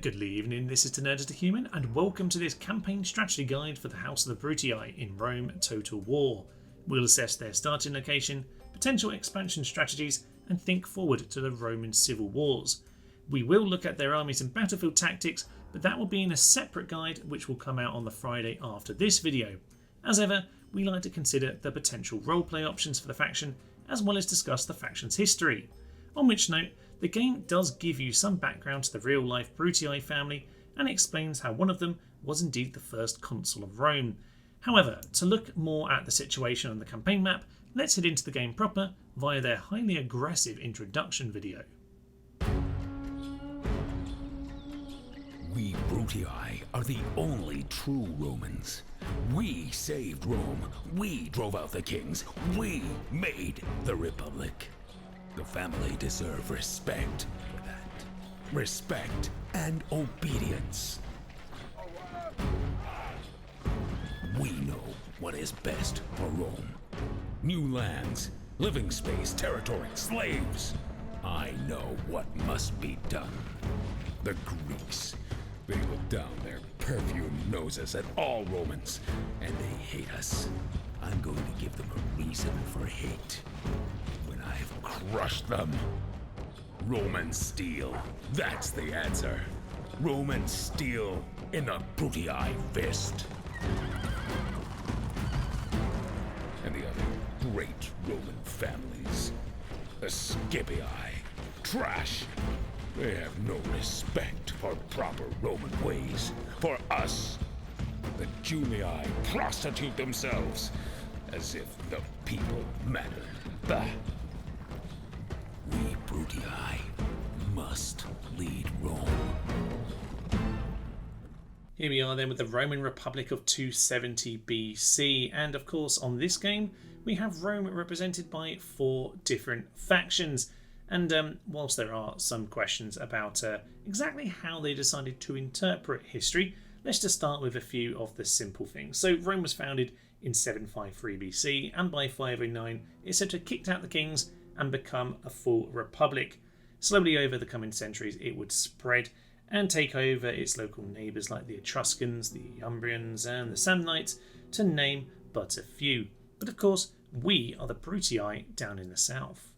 Good evening, this is The Nerd as a Human, and welcome to this campaign strategy guide for the House of the Brutii in Rome Total War. We'll assess their starting location, potential expansion strategies, and think forward to the Roman civil wars. We will look at their armies and battlefield tactics, but that will be in a separate guide which will come out on the Friday after this video. As ever, we like to consider the potential roleplay options for the faction, as well as discuss the faction's history. On which note, the game does give you some background to the real-life Brutii family and explains how one of them was indeed the first consul of Rome. However, to look more at the situation on the campaign map, let's head into the game proper via their highly aggressive introduction video. We Brutii are the only true Romans. We saved Rome. We drove out the kings. We made the Republic. The family deserve respect for that. Respect and obedience. We know what is best for Rome. New lands, living space, territory, slaves. I know what must be done. The Greeks, they look down their perfumed noses at all Romans, and they hate us. I'm going to give them a reason for hate. When I've crushed them. Roman steel, that's the answer. Roman steel in the Brutii fist. And the other great Roman families. The Scipii, trash. They have no respect for proper Roman ways. For us, the Julii prostitute themselves as if the people mattered. Bah. We Brutii must lead Rome. Here we are then with the Roman Republic of 270 BC, and of course on this game we have Rome represented by 4 different factions. And whilst there are some questions about exactly how they decided to interpret history, let's just start with a few of the simple things. So Rome was founded in 753 BC, and by 509 it's said to have kicked out the kings and become a full republic. Slowly over the coming centuries it would spread and take over its local neighbours like the Etruscans, the Umbrians and the Samnites, to name but a few. But of course we are the Brutii down in the south.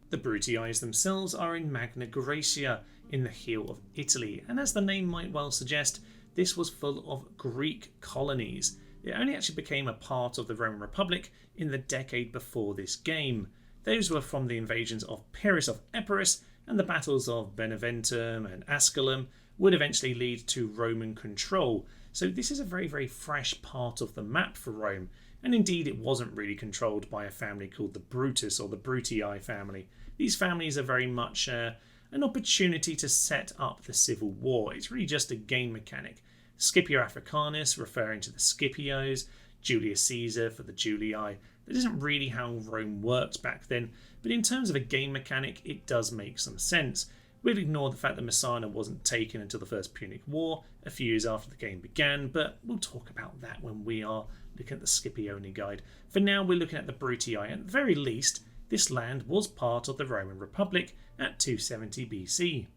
The Brutii themselves are in Magna Graecia, in the heel of Italy, and as the name might well suggest, this was full of Greek colonies. It only actually became a part of the Roman Republic in the decade before this game. Those were from the invasions of Pyrrhus of Epirus, and the battles of Beneventum and Asculum would eventually lead to Roman control. So this is a very, very fresh part of the map for Rome, and indeed it wasn't really controlled by a family called the Brutus or the Brutii family. These families are very much an opportunity to set up the civil war. It's really just a game mechanic. Scipio Africanus referring to the Scipios, Julius Caesar for the Julii. That isn't really how Rome worked back then, but in terms of a game mechanic it does make some sense. We'll ignore the fact that Messana wasn't taken until the First Punic War, a few years after the game began, but we'll talk about that when we are looking at the Scipione guide. For now we're looking at the Brutii, and at the very least this land was part of the Roman Republic at 270 BC.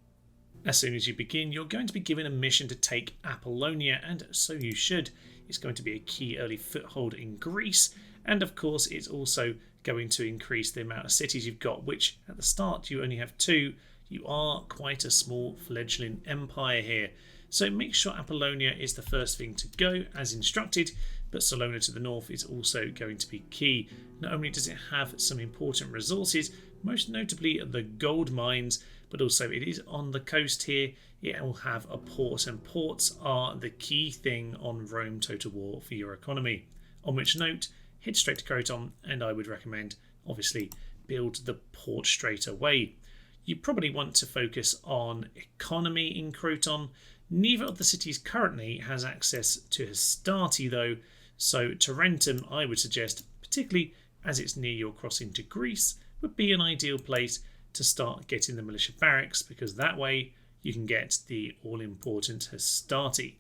As soon as you begin, you're going to be given a mission to take Apollonia, and so you should. It's going to be a key early foothold in Greece, and of course it's also going to increase the amount of cities you've got, which at the start you only have 2. You are quite a small fledgling empire here. So make sure Apollonia is the first thing to go as instructed, but Salona to the north is also going to be key. Not only does it have some important resources, most notably the gold mines, but also it is on the coast here. It will have a port, and ports are the key thing on Rome Total War for your economy. On which note, head straight to Croton, and I would recommend obviously build the port straight away. You probably want to focus on economy in Croton. Neither of the cities currently has access to Hastati though, so Tarentum I would suggest, particularly as it's near your crossing to Greece, would be an ideal place to start getting the militia barracks, because that way you can get the all-important Hastati.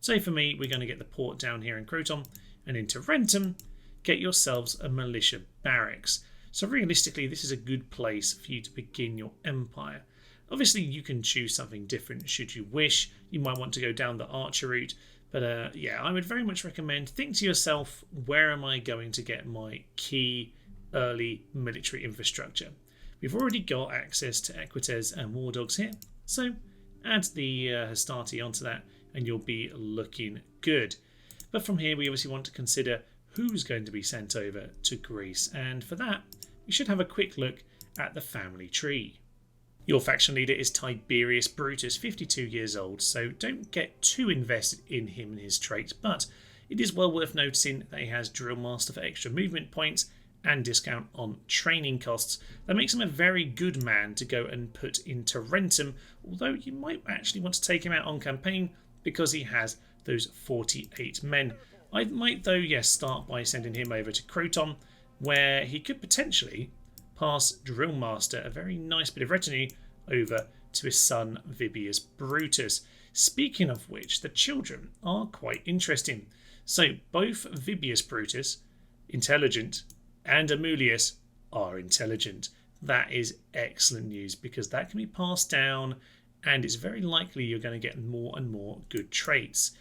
So for me, we're going to get the port down here in Croton, and in Tarentum, get yourselves a militia barracks. So realistically, this is a good place for you to begin your empire. Obviously, you can choose something different should you wish. You might want to go down the archer route. But yeah, I would very much recommend, think to yourself, where am I going to get my key early military infrastructure? We've already got access to Equites and War Dogs here, so add the Hastati onto that and you'll be looking good. But from here we obviously want to consider who's going to be sent over to Greece, and for that we should have a quick look at the family tree. Your faction leader is Tiberius Brutus, 52 years old, so don't get too invested in him and his traits, but it is well worth noticing that he has Drill Master for extra movement points and discount on training costs. That makes him a very good man to go and put in Tarentum, although you might actually want to take him out on campaign because he has those 48 men. I might though, yes, start by sending him over to Croton, where he could potentially pass Drill Master, a very nice bit of retinue, over to his son Vibius Brutus. Speaking of which, the children are quite interesting. So both Vibius Brutus, intelligent, and Amulius are intelligent. That is excellent news because that can be passed down and it's very likely you're going to get more and more good traits.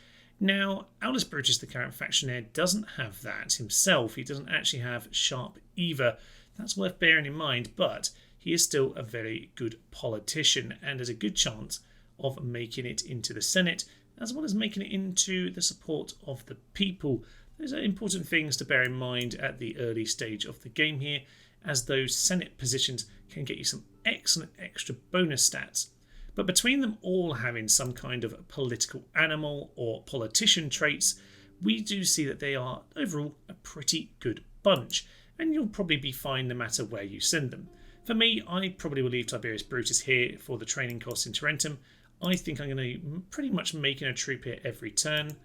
Now, Aulus Brutus, the current factionaire, doesn't have that himself. He doesn't actually have sharp either. That's worth bearing in mind, but he is still a very good politician and has a good chance of making it into the Senate, as well as making it into the support of the people. Those are important things to bear in mind at the early stage of the game here, as those Senate positions can get you some excellent extra bonus stats. But between them all having some kind of political animal or politician traits, we do see that they are overall a pretty good bunch, and you'll probably be fine no matter where you send them. For me, I probably will leave Tiberius Brutus here for the training costs in Tarentum. I think I'm going to pretty much making a troop here every turn.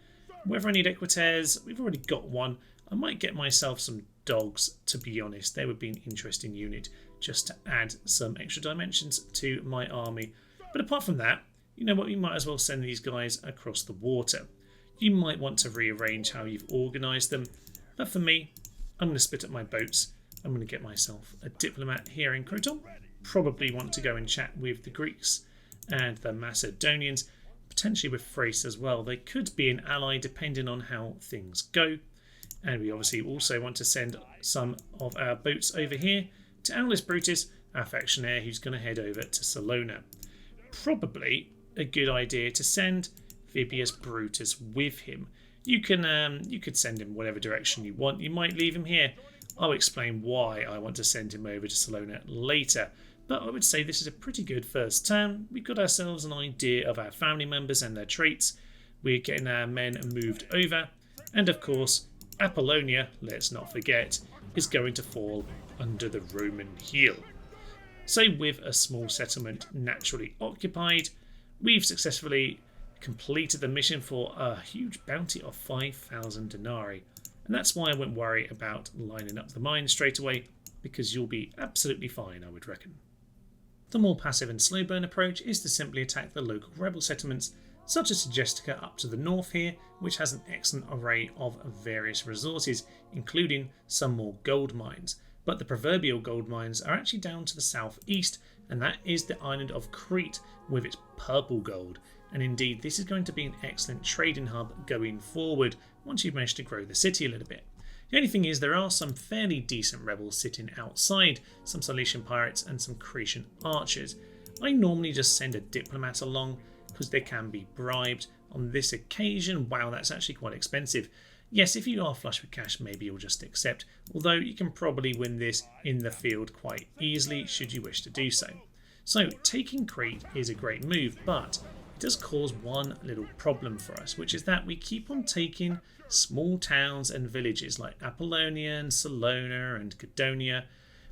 Whether I need Equites, we've already got one. I might get myself some dogs, to be honest. They would be an interesting unit just to add some extra dimensions to my army. But apart from that, you know what, you might as well send these guys across the water. You might want to rearrange how you've organised them, but for me, I'm going to split up my boats. I'm going to get myself a diplomat here in Croton. Probably want to go and chat with the Greeks and the Macedonians, potentially with Thrace as well. They could be an ally depending on how things go. And we obviously also want to send some of our boats over here to Aulus Brutus, our factionaire, who's going to head over to Salona. Probably a good idea to send Vibius Brutus with him. You could send him whatever direction you want. You might leave him here. I'll explain why I want to send him over to Salona later. But I would say this is a pretty good first turn. We've got ourselves an idea of our family members and their traits. We're getting our men moved over. And of course, Apollonia, let's not forget, is going to fall under the Roman heel. So with a small settlement naturally occupied, we've successfully completed the mission for a huge bounty of 5,000 denarii. And that's why I won't worry about lining up the mines straight away, because you'll be absolutely fine, I would reckon. The more passive and slow burn approach is to simply attack the local rebel settlements, such as Segestica up to the north here, which has an excellent array of various resources, including some more gold mines. But the proverbial gold mines are actually down to the southeast, and that is the island of Crete with its purple gold. And indeed, this is going to be an excellent trading hub going forward once you've managed to grow the city a little bit. The only thing is there are some fairly decent rebels sitting outside, some Cilician pirates and some Cretan archers. I normally just send a diplomat along because they can be bribed. On this occasion, wow, that's actually quite expensive. Yes, if you are flush with cash, maybe you'll just accept, although you can probably win this in the field quite easily should you wish to do so. So taking Crete is a great move, but it does cause one little problem for us, which is that we keep on taking small towns and villages like Apollonia and Salona and Gudonia,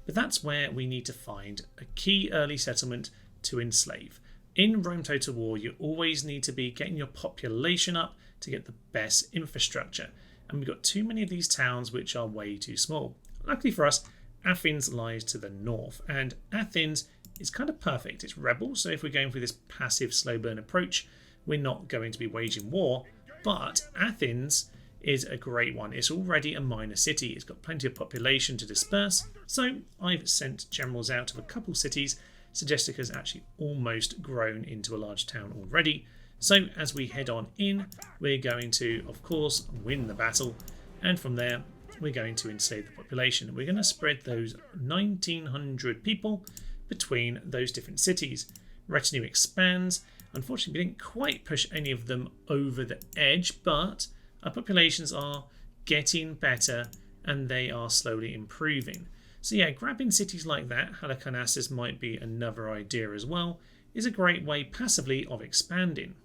but that's where we need to find a key early settlement to enslave. In Rome Total War, you always need to be getting your population up to get the best infrastructure, and we've got too many of these towns which are way too small. Luckily for us, Athens lies to the north, and Athens is kind of perfect. It's rebel, so if we're going for this passive slow burn approach, we're not going to be waging war, but Athens is a great one. It's already a minor city. It's got plenty of population to disperse, so I've sent generals out of a couple cities Suggestica actually almost grown into a large town already. So as we head on in, we're going to, of course, win the battle. And from there, we're going to enslave the population. We're going to spread those 1,900 people between those different cities. Retinue expands. Unfortunately, we didn't quite push any of them over the edge, but our populations are getting better and they are slowly improving. So yeah, grabbing cities like that, Halicarnassus might be another idea as well, is a great way passively of expanding.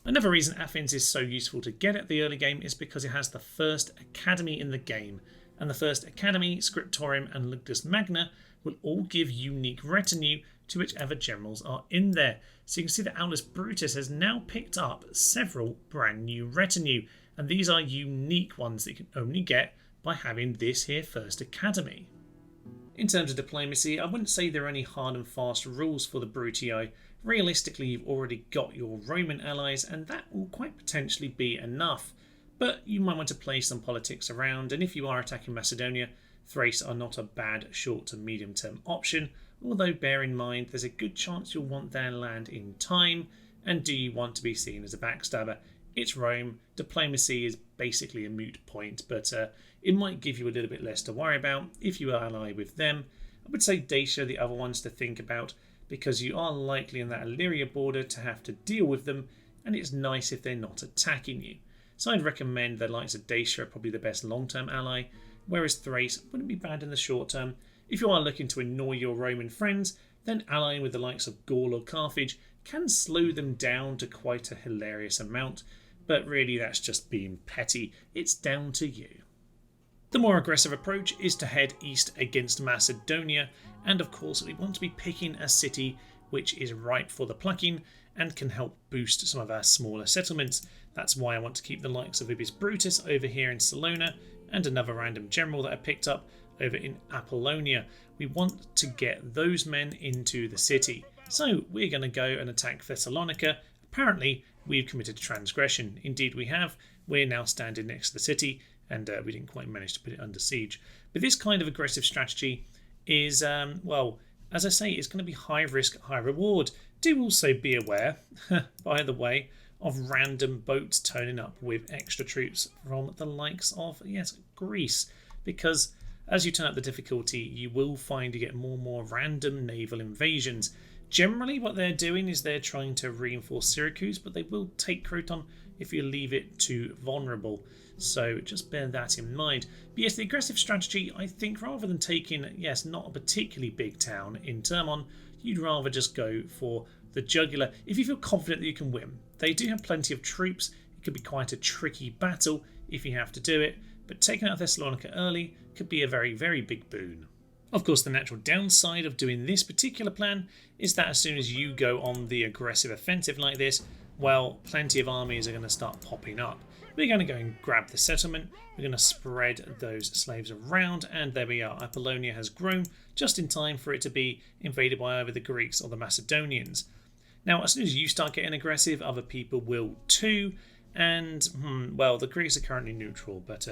Another reason Athens is so useful to get at the early game is because it has the first academy in the game, and the first academy, scriptorium and Luctus Magna will all give unique retinue to whichever generals are in there. So you can see that Aulus Brutus has now picked up several brand new retinue, and these are unique ones that you can only get by having this here first academy. In terms of diplomacy, I wouldn't say there are any hard and fast rules for the Brutii. Realistically, you've already got your Roman allies, and that will quite potentially be enough. But you might want to play some politics around, and if you are attacking Macedonia, Thrace are not a bad short to medium term option, although bear in mind there's a good chance you'll want their land in time, and do you want to be seen as a backstabber? It's Rome, diplomacy is basically a moot point, but it might give you a little bit less to worry about if you ally with them. I would say Dacia are the other ones to think about, because you are likely in that Illyria border to have to deal with them, and it's nice if they're not attacking you. So I'd recommend the likes of Dacia are probably the best long-term ally, whereas Thrace wouldn't be bad in the short term. If you are looking to annoy your Roman friends, then allying with the likes of Gaul or Carthage can slow them down to quite a hilarious amount, but really that's just being petty. It's down to you. The more aggressive approach is to head east against Macedonia, and of course we want to be picking a city which is ripe for the plucking and can help boost some of our smaller settlements. That's why I want to keep the likes of Appius Brutus over here in Salona, and another random general that I picked up over in Apollonia. We want to get those men into the city. So we're going to go and attack Thessalonica. Apparently we've committed transgression. Indeed we have. We're now standing next to the city, and we didn't quite manage to put it under siege. But this kind of aggressive strategy is, well, as I say, it's going to be high risk, high reward. Do also be aware, by the way, of random boats turning up with extra troops from the likes of, yes, Greece. Because as you turn up the difficulty, you will find you get more and more random naval invasions. Generally what they're doing is they're trying to reinforce Syracuse, but they will take Croton if you leave it too vulnerable. So just bear that in mind. But yes, the aggressive strategy, I think rather than taking, yes, not a particularly big town in Termon, you'd rather just go for the jugular if you feel confident that you can win. They do have plenty of troops. It could be quite a tricky battle if you have to do it, but taking out Thessalonica early could be a very, very big boon. Of course, the natural downside of doing this particular plan is that as soon as you go on the aggressive offensive like this, well, plenty of armies are going to start popping up. We're going to go and grab the settlement. We're going to spread those slaves around, and there we are. Apollonia has grown just in time for it to be invaded by either the Greeks or the Macedonians. Now, as soon as you start getting aggressive, other people will too. And, well, the Greeks are currently neutral, but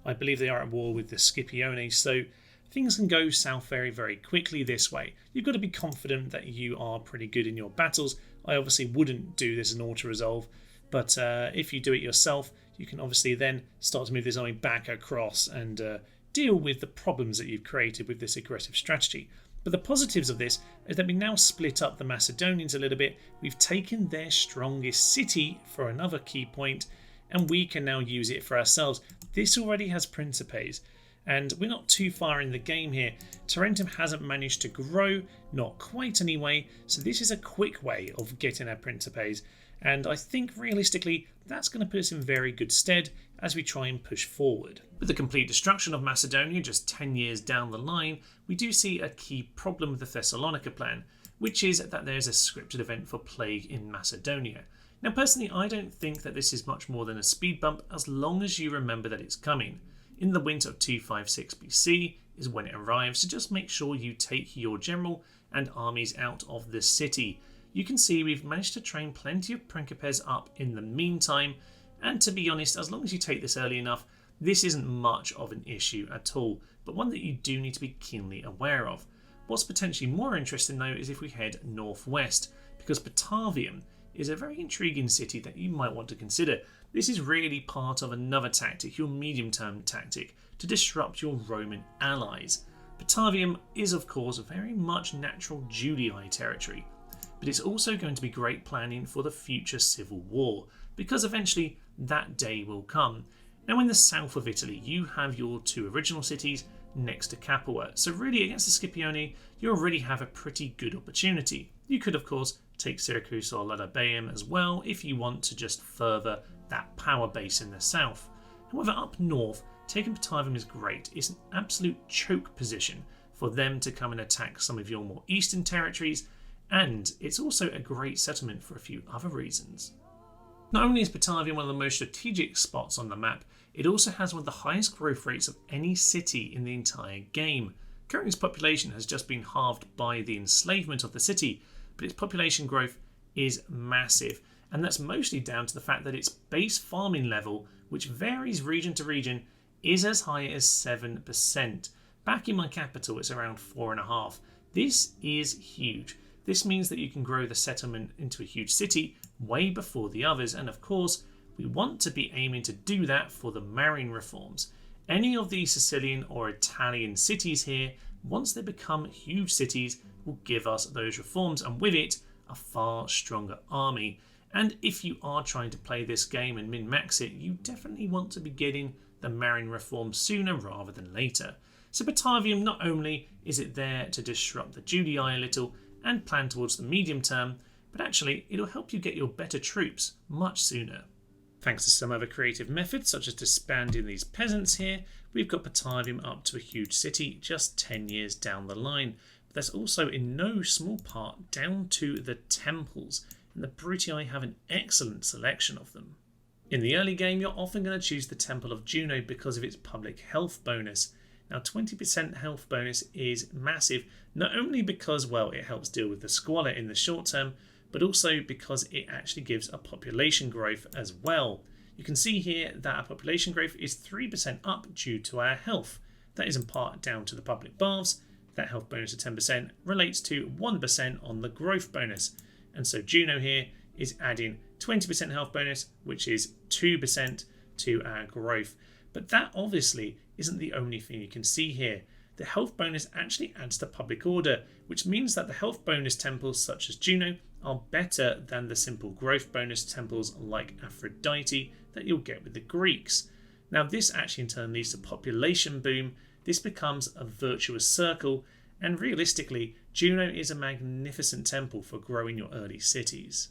I believe they are at war with the Scipione, so things can go south very, very quickly this way. You've got to be confident that you are pretty good in your battles. I obviously wouldn't do this in auto-resolve, but if you do it yourself, you can obviously then start to move this army back across and deal with the problems that you've created with this aggressive strategy. But the positives of this is that we now split up the Macedonians a little bit. We've taken their strongest city for another key point, and we can now use it for ourselves. This already has Principes, and we're not too far in the game here. Tarentum hasn't managed to grow, not quite anyway, so this is a quick way of getting our Principes, and I think realistically that's going to put us in very good stead as we try and push forward. With the complete destruction of Macedonia just 10 years down the line, we do see a key problem with the Thessalonica plan, which is that there's a scripted event for plague in Macedonia. Now personally, I don't think that this is much more than a speed bump as long as you remember that it's coming. In the winter of 256 BC is when it arrives, so just make sure you take your general and armies out of the city. You can see we've managed to train plenty of Principes up in the meantime, and to be honest, as long as you take this early enough, this isn't much of an issue at all, but one that you do need to be keenly aware of. What's potentially more interesting though is if we head northwest, because Batavium is a very intriguing city that you might want to consider. This is really part of another tactic, your medium-term tactic, to disrupt your Roman allies. Batavium is of course very much natural Julii territory, but it's also going to be great planning for the future civil war, because eventually that day will come. Now in the south of Italy you have your two original cities next to Capua, so really against the Scipioni you already have a pretty good opportunity. You could of course take Syracuse or Ladabeum as well if you want to just further that power base in the south. However, up north, taking Batavium is great. It's an absolute choke position for them to come and attack some of your more eastern territories, and it's also a great settlement for a few other reasons. Not only is Batavium one of the most strategic spots on the map, it also has one of the highest growth rates of any city in the entire game. Currently its population has just been halved by the enslavement of the city, but its population growth is massive, and that's mostly down to the fact that its base farming level, which varies region to region, is as high as 7%. Back in my capital it's around 4.5%. This is huge. This means that you can grow the settlement into a huge city way before the others, and of course we want to be aiming to do that for the marine reforms. Any of the Sicilian or Italian cities here, once they become huge cities, will give us those reforms, and with it a far stronger army. And if you are trying to play this game and min-max it, you definitely want to be getting the marine reform sooner rather than later. So Batavium, not only is it there to disrupt the Julii a little and plan towards the medium term, but actually it'll help you get your better troops much sooner. Thanks to some other creative methods, such as disbanding these peasants here, we've got Batavium up to a huge city just 10 years down the line. But that's also in no small part down to the temples, and the Brutii have an excellent selection of them. In the early game, you're often going to choose the Temple of Juno because of its public health bonus. Now 20% health bonus is massive, not only because, well, it helps deal with the squalor in the short term, but also because it actually gives a population growth as well. You can see here that our population growth is 3% up due to our health. That is in part down to the public baths. That health bonus of 10% relates to 1% on the growth bonus. And so Juno here is adding 20% health bonus, which is 2% to our growth. But that obviously isn't the only thing you can see here. The health bonus actually adds to public order, which means that the health bonus temples such as Juno are better than the simple growth bonus temples like Aphrodite that you'll get with the Greeks. Now this actually in turn leads to population boom. This becomes a virtuous circle, and realistically Juno is a magnificent temple for growing your early cities.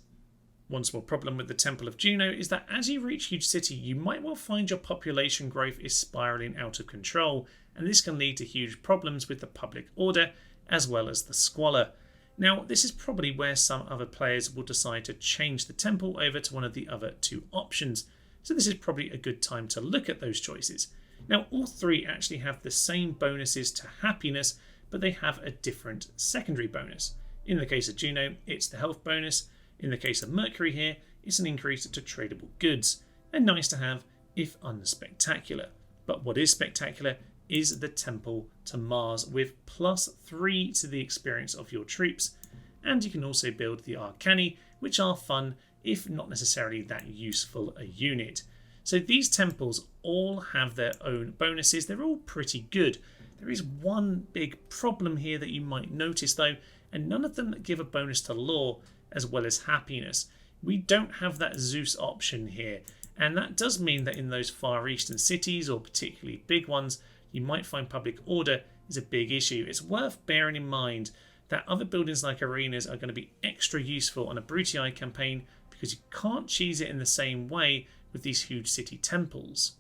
One small problem with the Temple of Juno is that as you reach huge city, you might well find your population growth is spiraling out of control, and this can lead to huge problems with the public order as well as the squalor. Now, this is probably where some other players will decide to change the temple over to one of the other two options, so this is probably a good time to look at those choices. Now, all three actually have the same bonuses to happiness, but they have a different secondary bonus. In the case of Juno, it's the health bonus. In the case of Mercury here, it's an increase to tradable goods, and nice to have if unspectacular. But what is spectacular is the Temple to Mars with +3 to the experience of your troops, and you can also build the Arcani, which are fun if not necessarily that useful a unit. So these temples all have their own bonuses. They're all pretty good. There is one big problem here that you might notice though, and none of them give a bonus to law as well as happiness. We don't have that Zeus option here, and that does mean that in those Far Eastern cities, or particularly big ones, you might find public order is a big issue. It's worth bearing in mind that other buildings like arenas are going to be extra useful on a Brutii campaign because you can't cheese it in the same way with these huge city temples.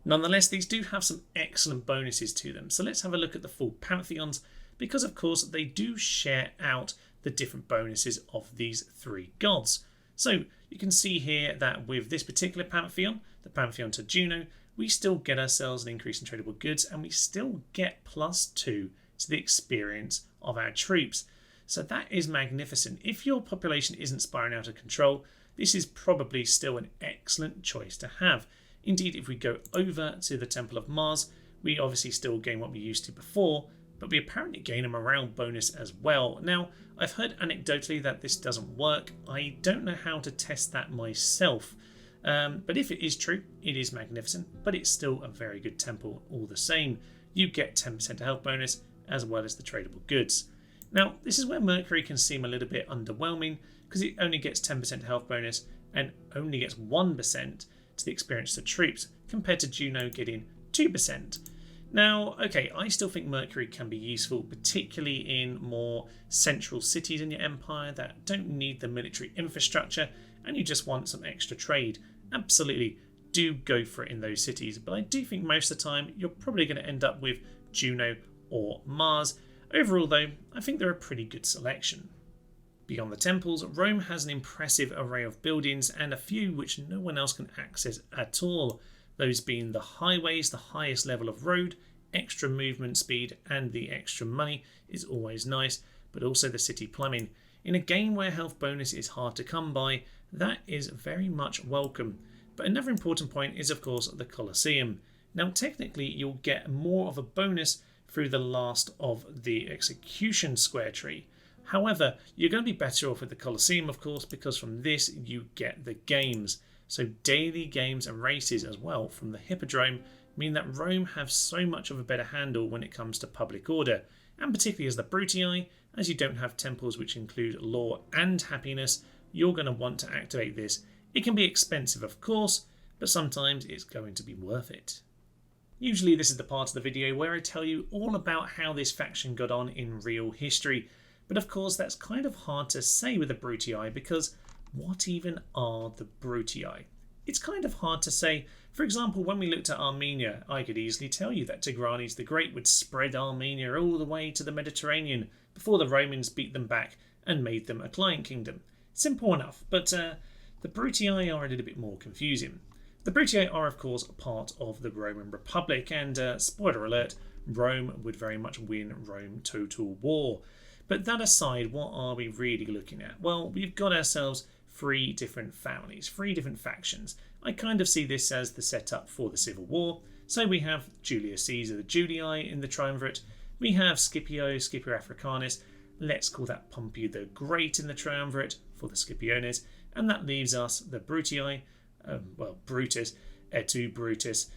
Nonetheless, these do have some excellent bonuses to them, so let's have a look at the full pantheons, because of course they do share out the different bonuses of these three gods. So you can see here that with this particular pantheon, the pantheon to Juno, we still get ourselves an increase in tradable goods, and we still get +2 to the experience of our troops. So that is magnificent. If your population isn't spiraling out of control, this is probably still an excellent choice to have. Indeed, if we go over to the Temple of Mars, we obviously still gain what we used to before, but we apparently gain a morale bonus as well. Now, I've heard anecdotally that this doesn't work. I don't know how to test that myself, but if it is true, it is magnificent, but it's still a very good temple all the same. You get 10% health bonus as well as the tradable goods. Now, this is where Mercury can seem a little bit underwhelming because it only gets 10% health bonus and only gets 1% to the experience of troops, compared to Juno getting 2%. Now, okay, I still think Mercury can be useful, particularly in more central cities in your empire that don't need the military infrastructure and you just want some extra trade. Absolutely, do go for it in those cities, but I do think most of the time you're probably going to end up with Juno or Mars. Overall though, I think they're a pretty good selection. Beyond the temples, Rome has an impressive array of buildings and a few which no one else can access at all, those being the highways, the highest level of road, extra movement speed and the extra money is always nice, but also the city plumbing. In a game where health bonus is hard to come by, that is very much welcome. But another important point is of course the Colosseum. Now technically you'll get more of a bonus through the last of the execution square tree. However, you're going to be better off with the Colosseum, of course, because from this you get the games. So daily games and races as well from the Hippodrome mean that Rome have so much of a better handle when it comes to public order, and particularly as the Brutii, as you don't have temples which include law and happiness, you're going to want to activate this. It can be expensive, of course, but sometimes it's going to be worth it. Usually this is the part of the video where I tell you all about how this faction got on in real history. But of course that's kind of hard to say with the Brutii because what even are the Brutii? It's kind of hard to say. For example, when we looked at Armenia, I could easily tell you that Tigranes the Great would spread Armenia all the way to the Mediterranean before the Romans beat them back and made them a client kingdom. Simple enough, but the Brutii are a little bit more confusing. The Brutii are of course part of the Roman Republic and, spoiler alert, Rome would very much win Rome total war. But that aside, what are we really looking at? Well, we've got ourselves 3 different families, 3 different factions. I kind of see this as the setup for the Civil War. So we have Julius Caesar, the Julii in the Triumvirate. We have Scipio Africanus. Let's call that Pompey the Great in the Triumvirate for the Scipiones. And that leaves us the Brutii, Brutus, et Brutus.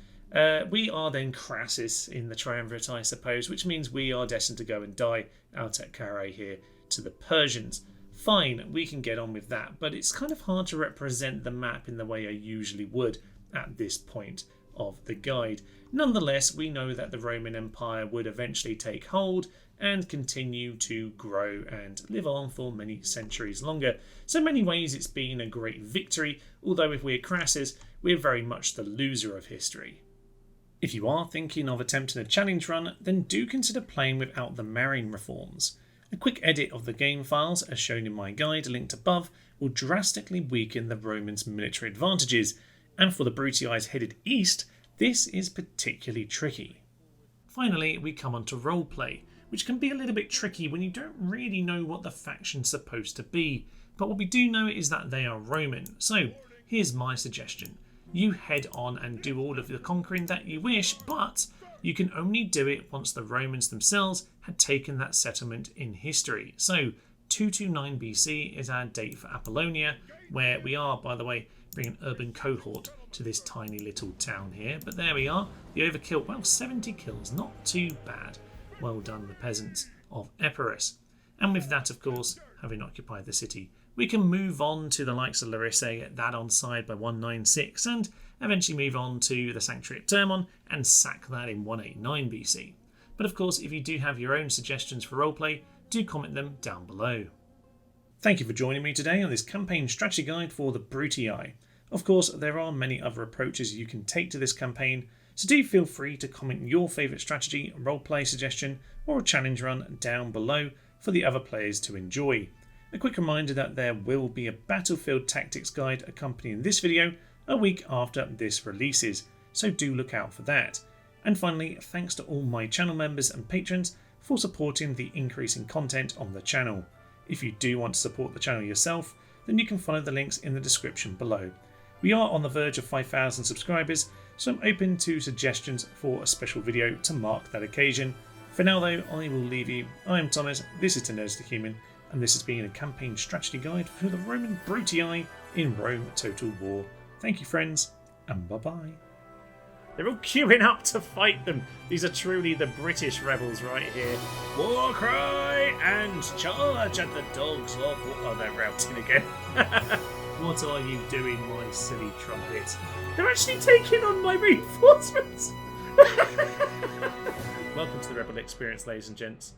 We are then Crassus in the Triumvirate, I suppose, which means we are destined to go and die out at Carrhae here to the Persians. Fine, we can get on with that, but it's kind of hard to represent the map in the way I usually would at this point of the guide. Nonetheless, we know that the Roman Empire would eventually take hold and continue to grow and live on for many centuries longer. So in many ways it's been a great victory, although if we're Crassus, we're very much the loser of history. If you are thinking of attempting a challenge run, then do consider playing without the marine reforms. A quick edit of the game files, as shown in my guide linked above, will drastically weaken the Romans' military advantages, and for the Brutii headed east, this is particularly tricky. Finally, we come on to roleplay, which can be a little bit tricky when you don't really know what the faction's supposed to be, but what we do know is that they are Roman. So here's my suggestion. You head on and do all of the conquering that you wish, but you can only do it once the Romans themselves had taken that settlement in history. So 229 BC is our date for Apollonia, where we are, by the way, bringing an urban cohort to this tiny little town here. But there we are, the overkill, well, 70 kills, not too bad. Well done, the peasants of Epirus. And with that, of course, having occupied the city, we can move on to the likes of Larissa, get that on side by 196, and eventually move on to the Sanctuary at Termon and sack that in 189 BC. But of course, if you do have your own suggestions for roleplay, do comment them down below. Thank you for joining me today on this campaign strategy guide for the Brutii. Of course, there are many other approaches you can take to this campaign, so do feel free to comment your favourite strategy, roleplay suggestion, or a challenge run down below for the other players to enjoy. A quick reminder that there will be a battlefield tactics guide accompanying this video a week after this releases, so do look out for that. And finally, thanks to all my channel members and patrons for supporting the increase in content on the channel. If you do want to support the channel yourself, then you can follow the links in the description below. We are on the verge of 5,000 subscribers, so I'm open to suggestions for a special video to mark that occasion. For now, though, I will leave you. I am Thomas, this is To Nerds to Human, and this has been a campaign strategy guide for the Roman Brutii in Rome Total War. Thank you, friends, and bye-bye. They're all queuing up to fight them. These are truly the British rebels right here. War cry and charge at the dogs of... Oh, they're routing again. What are you doing, my silly trumpet? They're actually taking on my reinforcements. Welcome to the Rebel Experience, ladies and gents.